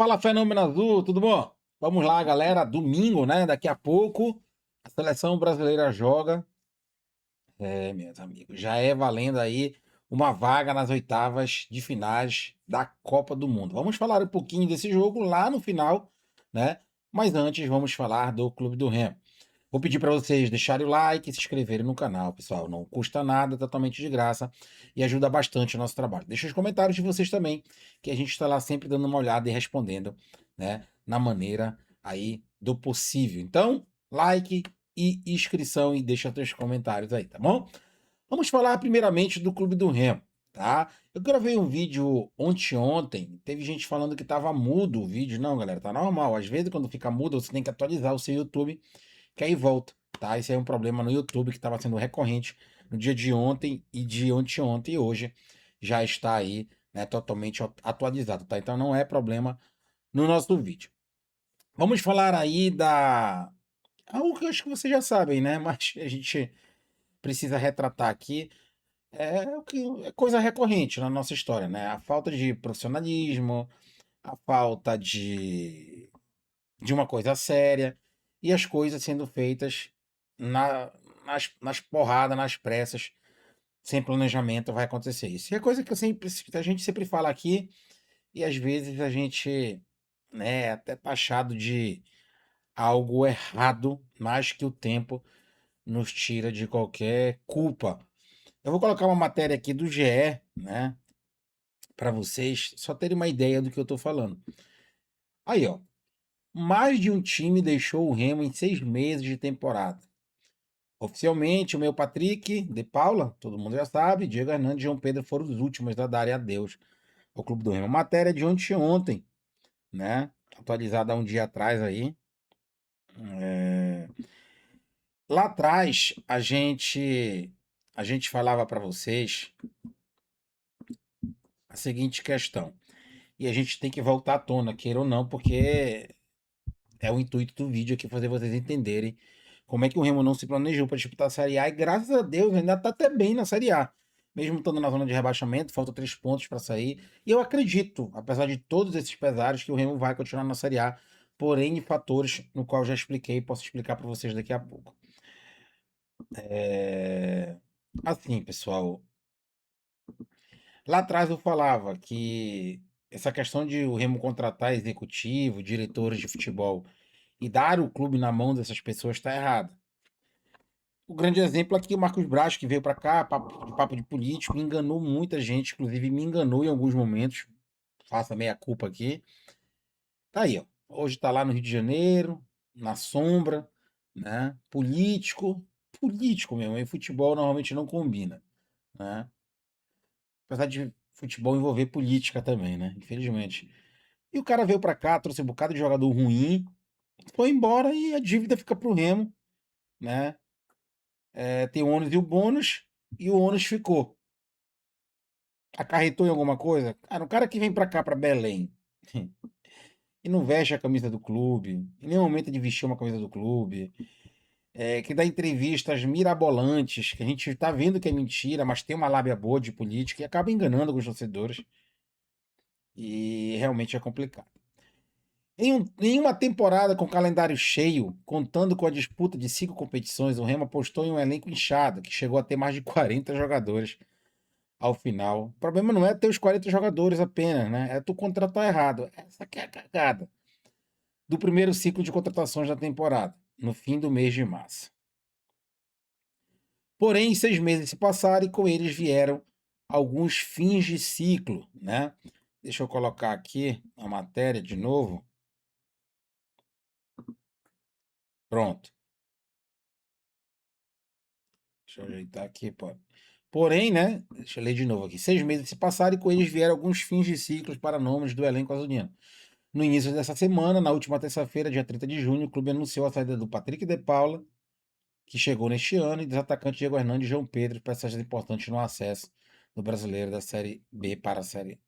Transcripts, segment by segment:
Fala, Fenômeno Azul, tudo bom? Vamos lá, galera. Domingo, né? Daqui a pouco a seleção brasileira joga. Meus amigos, já é valendo aí uma vaga nas oitavas de finais da Copa do Mundo. Vamos falar um pouquinho desse jogo lá no final, né? Mas antes, vamos falar do Clube do Remo. Vou pedir para vocês deixarem o like e se inscreverem no canal, pessoal. Não custa nada, totalmente de graça e ajuda bastante o nosso trabalho. Deixa os comentários de vocês também, que a gente está lá sempre dando uma olhada e respondendo, né, na maneira aí do possível. Então, like e inscrição e deixa seus comentários aí, tá bom? Vamos falar primeiramente do Clube do Remo, tá? Eu gravei um vídeo ontem, teve gente falando que tava mudo o vídeo. Não, galera, tá normal. Às vezes quando fica mudo, você tem que atualizar o seu YouTube que aí volta, tá? Esse é um problema no YouTube que estava sendo recorrente no dia de ontem e de anteontem e hoje já está aí, né, totalmente atualizado, tá? Então não é problema no nosso vídeo. Vamos falar aí da algo que eu acho que vocês já sabem, né? Mas a gente precisa retratar aqui é o que é coisa recorrente na nossa história, né? A falta de profissionalismo, a falta de uma coisa séria e as coisas sendo feitas nas porradas, nas pressas, sem planejamento vai acontecer isso. E é coisa que a gente sempre fala aqui e às vezes a gente, né, é até taxado de algo errado, mais que o tempo nos tira de qualquer culpa. Eu vou colocar uma matéria aqui do GE, né, para vocês só terem uma ideia do que eu tô falando. Aí, ó. Mais de um time deixou o Remo em 6 meses de temporada. Oficialmente, o meu Patrick de Paula, todo mundo já sabe, Diego Hernandes e João Pedro foram os últimos a darem adeus ao Clube do Remo. Matéria de ontem, né? Atualizada há um dia atrás aí. É, Lá atrás, a gente falava para vocês a seguinte questão. E a gente tem que voltar à tona, queira ou não, porque é o intuito do vídeo aqui fazer vocês entenderem como é que o Remo não se planejou para disputar a Série A e graças a Deus ainda está até bem na Série A. Mesmo estando na zona de rebaixamento, faltam 3 pontos para sair. E eu acredito, apesar de todos esses pesares, que o Remo vai continuar na Série A, por N fatores, no qual eu já expliquei e posso explicar para vocês daqui a pouco. Assim, pessoal, lá atrás eu falava que essa questão de o Remo contratar executivo, diretores de futebol e dar o clube na mão dessas pessoas está errado. O grande exemplo aqui é o Marcos Braz, que veio para cá, papo de político, enganou muita gente, inclusive me enganou em alguns momentos. Faça meia culpa aqui. Tá aí, ó. Hoje tá lá no Rio de Janeiro, na sombra, né? Político mesmo. E futebol normalmente não combina, né? Apesar de futebol envolver política também, né? Infelizmente. E o cara veio para cá, trouxe um bocado de jogador ruim, foi embora e a dívida fica pro Remo, né? Tem o ônus e o bônus, e o ônus ficou. Acarretou em alguma coisa? Cara, um cara que vem pra cá, pra Belém, e não veste a camisa do clube, em nenhum momento de vestir uma camisa do clube, que dá entrevistas mirabolantes, que a gente tá vendo que é mentira, mas tem uma lábia boa de política e acaba enganando alguns torcedores. E realmente é complicado. Em uma temporada com calendário cheio, contando com a disputa de 5 competições, o Remo apostou em um elenco inchado, que chegou a ter mais de 40 jogadores ao final. O problema não é ter os 40 jogadores apenas, né? É tu contratar errado. Essa que é a cagada do primeiro ciclo de contratações da temporada, no fim do mês de março. Porém, 6 meses se passaram e com eles vieram alguns fins de ciclo, né? Deixa eu colocar aqui a matéria de novo. Pronto. Deixa eu ajeitar aqui, pô. Porém, né? Deixa eu ler de novo aqui. 6 meses se passaram e com eles vieram alguns fins de ciclos para nomes do elenco azulino. No início dessa semana, na última terça-feira, dia 30 de junho, o clube anunciou a saída do Patrick de Paula, que chegou neste ano, e dos atacantes Diego Hernandes e João Pedro, peças importantes no acesso do brasileiro da Série B para a Série A.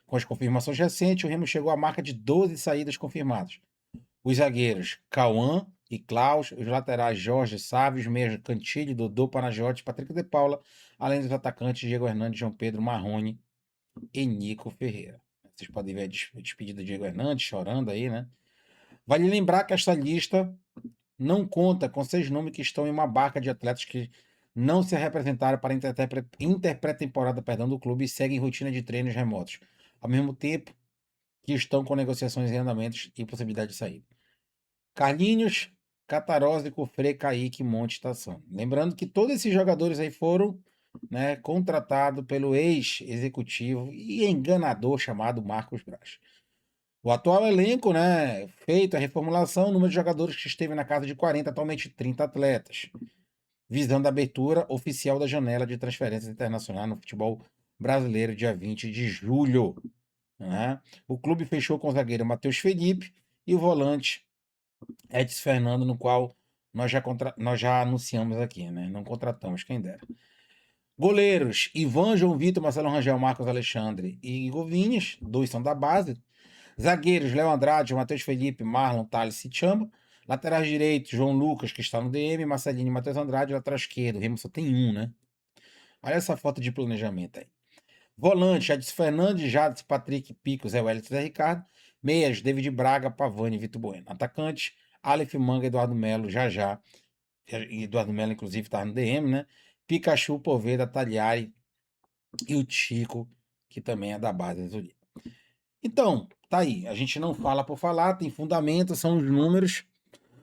Com as confirmações recentes, o Remo chegou à marca de 12 saídas confirmadas. Os zagueiros Cauã e Klaus, os laterais Jorge Sávio, os meias Cantilho, Dodô, Panagiotti, Patrick de Paula, além dos atacantes Diego Hernandes, João Pedro, Marrone e Nico Ferreira. Vocês podem ver a despedida de Diego Hernandes chorando aí, né? Vale lembrar que esta lista não conta com 6 nomes que estão em uma barca de atletas que não se representaram para a interpré-temporada, do clube e seguem rotina de treinos remotos, ao mesmo tempo que estão com negociações em andamentos e possibilidade de saída. Carlinhos, Catarose, Cofré, Kaique, Monte, Estação. Lembrando que todos esses jogadores aí foram, né, contratados pelo ex-executivo e enganador chamado Marcos Braz. O atual elenco, né, feito a reformulação, o número de jogadores que esteve na casa de 40, atualmente 30 atletas, visando a abertura oficial da janela de transferências internacionais no futebol brasileiro, dia 20 de julho. Né? O clube fechou com o zagueiro Matheus Felipe e o volante Edson Fernando, no qual nós já anunciamos aqui, né? Não contratamos, quem dera. Goleiros: Ivan, João Vitor, Marcelo Rangel, Marcos Alexandre e Igor Vinhas, 2 são da base. Zagueiros: Léo Andrade, Matheus Felipe, Marlon, Thales e Chamba. Laterais direitos: João Lucas, que está no DM, Marcelinho e Matheus Andrade. Lateral esquerdo: o Remo só tem um, né? Olha essa foto de planejamento aí. Volante: Edson Fernandes, Jadson, Patrick, Pico, Zé Wellington, Zé Ricardo. Meias: David Braga, Pavani e Vitor Bueno. Atacante: Aleph Manga, Eduardo Melo, já. Eduardo Melo, inclusive, estava no DM, né? Pikachu, Poveda, Tagliari e o Chico, que também é da base azulina. Então, tá aí. A gente não fala por falar, tem fundamento, são os números.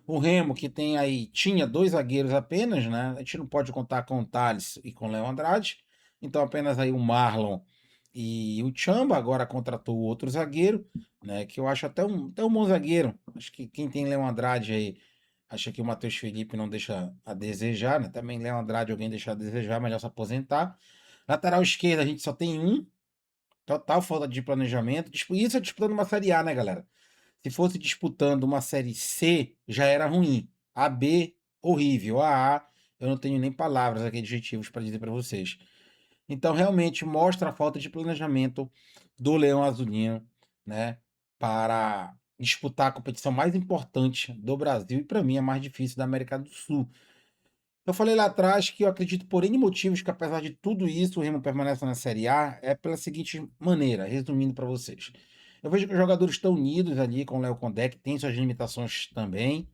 O Remo, que tem aí, tinha 2 zagueiros apenas, né? A gente não pode contar com o Thales e com o Léo Andrade. Então, apenas aí o Marlon e o Chamba. Agora contratou o outro zagueiro, né? Que eu acho até um bom zagueiro. Acho que quem tem Léo Andrade aí, acha que o Matheus Felipe não deixa a desejar, né? Também Léo Andrade, alguém deixar a desejar, melhor se aposentar. Lateral esquerda, a gente só tem um. Total falta de planejamento. Isso é disputando uma Série A, né, galera? Se fosse disputando uma Série C, já era ruim. A B, horrível. A, eu não tenho nem palavras aqui, adjetivos para dizer para vocês. Então, realmente, mostra a falta de planejamento do Leão Azulino, né? Para disputar a competição mais importante do Brasil e, para mim, a mais difícil da América do Sul. Eu falei lá atrás que eu acredito por N motivos que, apesar de tudo isso, o Remo permanece na Série A, é pela seguinte maneira, resumindo para vocês. Eu vejo que os jogadores estão unidos ali com o Léo Condé, que tem suas limitações também.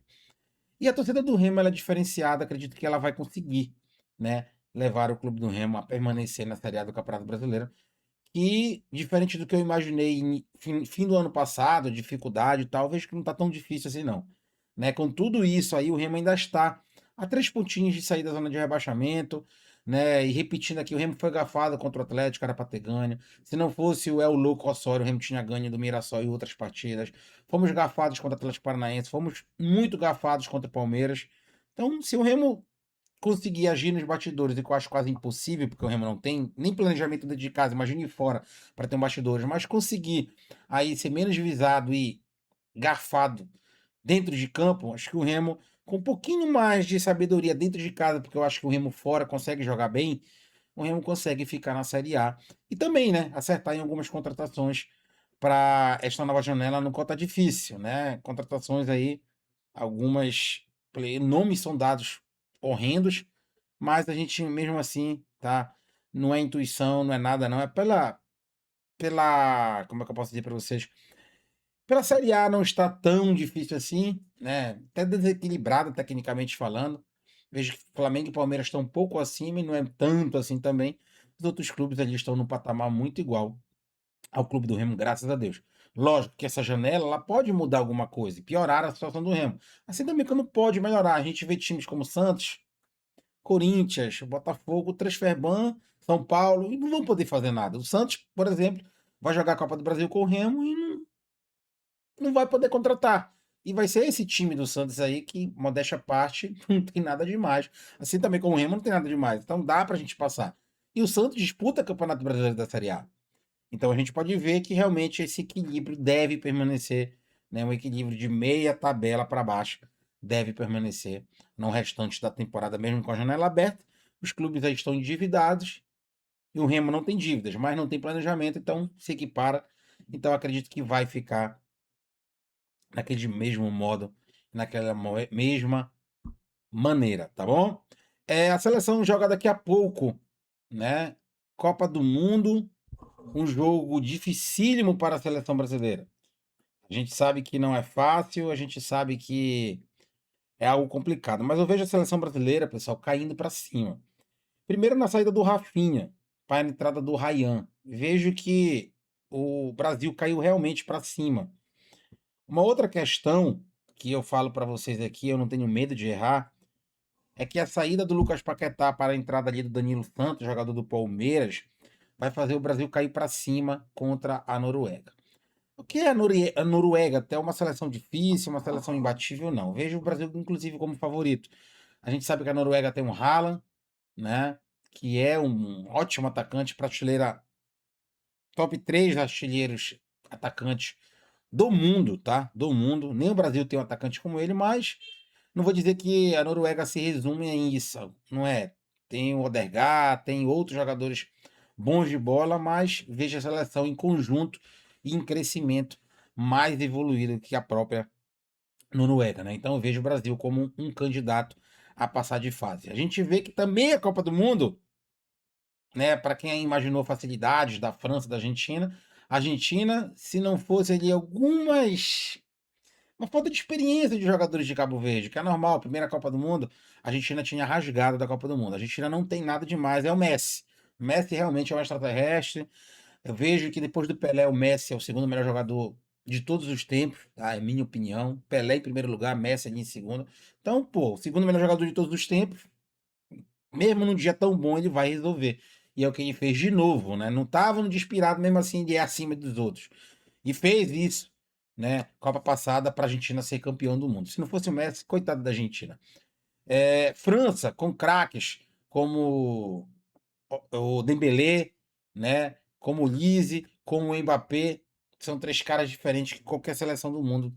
E a torcida do Remo ela é diferenciada, acredito que ela vai conseguir, né, levar o clube do Remo a permanecer na Série A do Campeonato Brasileiro. Que, diferente do que eu imaginei em fim do ano passado, dificuldade e tal, vejo que não está tão difícil assim, não. Né? Com tudo isso aí, o Remo ainda está a 3 pontinhos de sair da zona de rebaixamento, né? E repetindo aqui, o Remo foi gafado contra o Atlético, era para ter ganho. Se não fosse o El Louco Osório, o Remo tinha ganho do Mirassol e outras partidas. Fomos gafados contra o Atlético Paranaense, fomos muito gafados contra o Palmeiras. Então, se o Remo conseguir agir nos bastidores, e que eu acho quase impossível, porque o Remo não tem nem planejamento dentro de casa, imagine fora para ter um bastidores, mas conseguir aí ser menos visado e garfado dentro de campo, acho que o Remo, com um pouquinho mais de sabedoria dentro de casa, porque eu acho que o Remo fora consegue jogar bem, o Remo consegue ficar na Série A. E também, né, acertar em algumas contratações para esta nova janela não conta difícil, né? Contratações aí, algumas nomes são dados horrendos, mas a gente mesmo assim, tá? Não é intuição, não é nada, não. É como é que eu posso dizer para vocês? Pela Série A não está tão difícil assim, né? Até desequilibrado tecnicamente falando. Vejo que Flamengo e Palmeiras estão um pouco acima e não é tanto assim também. Os outros clubes ali estão num patamar muito igual ao clube do Remo, graças a Deus. Lógico que essa janela ela pode mudar alguma coisa e piorar a situação do Remo. Assim também como pode melhorar. A gente vê times como Santos, Corinthians, Botafogo, Transferban, São Paulo, e não vão poder fazer nada. O Santos, por exemplo, vai jogar a Copa do Brasil com o Remo e não vai poder contratar. E vai ser esse time do Santos aí que, modéstia à parte, não tem nada demais. Assim também como o Remo não tem nada demais. Então dá pra gente passar. E o Santos disputa o Campeonato Brasileiro da Série A. Então a gente pode ver que realmente esse equilíbrio deve permanecer, né? Um equilíbrio de meia tabela para baixo deve permanecer no restante da temporada, mesmo com a janela aberta. Os clubes aí estão endividados e o Remo não tem dívidas, mas não tem planejamento, então se equipara. Então acredito que vai ficar naquele mesmo modo, naquela mesma maneira, tá bom? A seleção joga daqui a pouco, né? Copa do Mundo um jogo dificílimo para a seleção brasileira. A gente sabe que não é fácil, a gente sabe que é algo complicado, mas eu vejo a seleção brasileira, pessoal, caindo para cima. Primeiro na saída do Rafinha, para a entrada do Ryan. Vejo que o Brasil caiu realmente para cima. Uma outra questão que eu falo para vocês aqui, eu não tenho medo de errar, é que a saída do Lucas Paquetá para a entrada ali do Danilo Santos, jogador do Palmeiras, vai fazer o Brasil cair para cima contra a Noruega. O que é a Noruega? Até uma seleção difícil, uma seleção imbatível, não. Vejo o Brasil, inclusive, como favorito. A gente sabe que a Noruega tem um Haaland, né? Que é um ótimo atacante, prateleira top 3 artilheiros atacantes do mundo, tá? Do mundo. Nem o Brasil tem um atacante como ele, mas não vou dizer que a Noruega se resume em isso, não é? Tem o Odegaard, tem outros jogadores bons de bola, mas vejo a seleção em conjunto e em crescimento mais evoluído que a própria Noruega, né? Então eu vejo o Brasil como um candidato a passar de fase. A gente vê que também a Copa do Mundo, né, para quem imaginou facilidades da França, da Argentina, se não fosse ali algumas uma falta de experiência de jogadores de Cabo Verde, que é normal, a primeira Copa do Mundo, a Argentina tinha rasgado da Copa do Mundo. A Argentina não tem nada demais, é o Messi. O Messi realmente é um extraterrestre. Eu vejo que depois do Pelé, o Messi é o segundo melhor jogador de todos os tempos, tá? É minha opinião. Pelé em primeiro lugar, Messi ali em segundo. Então, pô, o segundo melhor jogador de todos os tempos, mesmo num dia tão bom, ele vai resolver. E é o que ele fez de novo, né? Não tava no desesperado, mesmo assim, ele é acima dos outros. E fez isso, né? Copa passada para a Argentina ser campeão do mundo. Se não fosse o Messi, coitado da Argentina. França, com craques como o Dembélé, né? Como o Lise, como o Mbappé. São três caras diferentes que qualquer seleção do mundo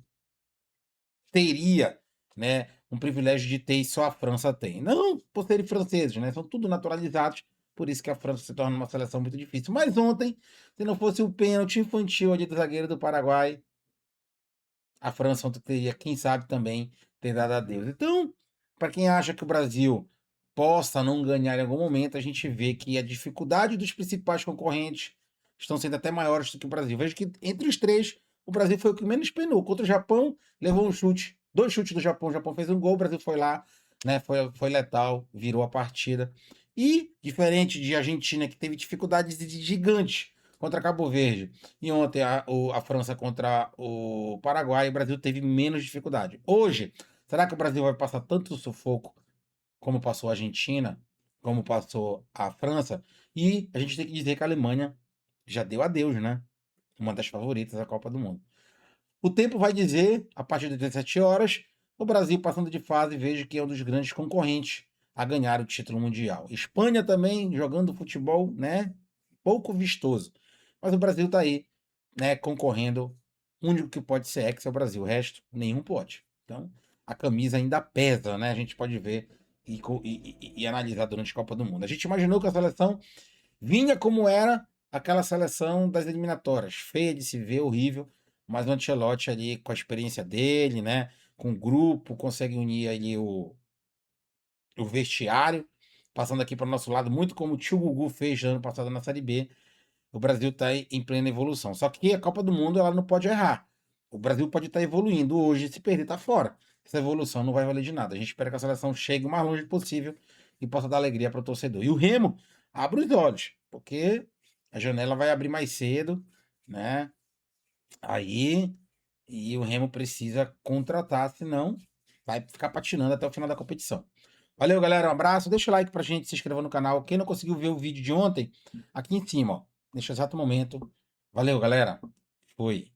teria, né, um privilégio de ter e só a França tem. Não por serem franceses, né? São tudo naturalizados, por isso que a França se torna uma seleção muito difícil. Mas ontem, se não fosse o pênalti infantil ali do zagueiro do Paraguai, a França ontem teria, quem sabe, também ter dado adeus. Então, para quem acha que o Brasil possa não ganhar em algum momento, a gente vê que a dificuldade dos principais concorrentes estão sendo até maiores do que o Brasil. Vejo que entre os três, o Brasil foi o que menos penou. Contra o Japão, levou um chute, dois chutes do Japão. O Japão fez um gol, o Brasil foi lá, né? Foi letal, virou a partida. E, diferente de Argentina, que teve dificuldades gigantes contra Cabo Verde, e ontem a França contra o Paraguai, o Brasil teve menos dificuldade. Hoje, será que o Brasil vai passar tanto sufoco como passou a Argentina, como passou a França? E a gente tem que dizer que a Alemanha já deu adeus, né? Uma das favoritas da Copa do Mundo. O tempo vai dizer, a partir das 17 horas, o Brasil passando de fase, vejo que é um dos grandes concorrentes a ganhar o título mundial. Espanha também jogando futebol, né? Pouco vistoso. Mas o Brasil tá aí, né? Concorrendo. O único que pode ser ex é o Brasil. O resto, nenhum pode. Então, a camisa ainda pesa, né? A gente pode ver e analisar durante a Copa do Mundo. A gente imaginou que a seleção vinha como era aquela seleção das eliminatórias, feia de se ver, horrível, mas o Ancelotti ali com a experiência dele, né, com o grupo, consegue unir ali o vestiário, passando aqui para o nosso lado, muito como o Tio Gugu fez ano passado na Série B. O Brasil está em plena evolução. Só que a Copa do Mundo ela não pode errar. O Brasil pode estar evoluindo hoje, se perder, está fora. Essa evolução não vai valer de nada. A gente espera que a seleção chegue o mais longe possível e possa dar alegria para o torcedor. E o Remo abre os olhos, porque a janela vai abrir mais cedo, né? Aí, e o Remo precisa contratar, senão vai ficar patinando até o final da competição. Valeu, galera. Um abraço. Deixa o like pra gente, se inscreva no canal. Quem não conseguiu ver o vídeo de ontem, aqui em cima, ó. Neste exato momento. Valeu, galera. Fui.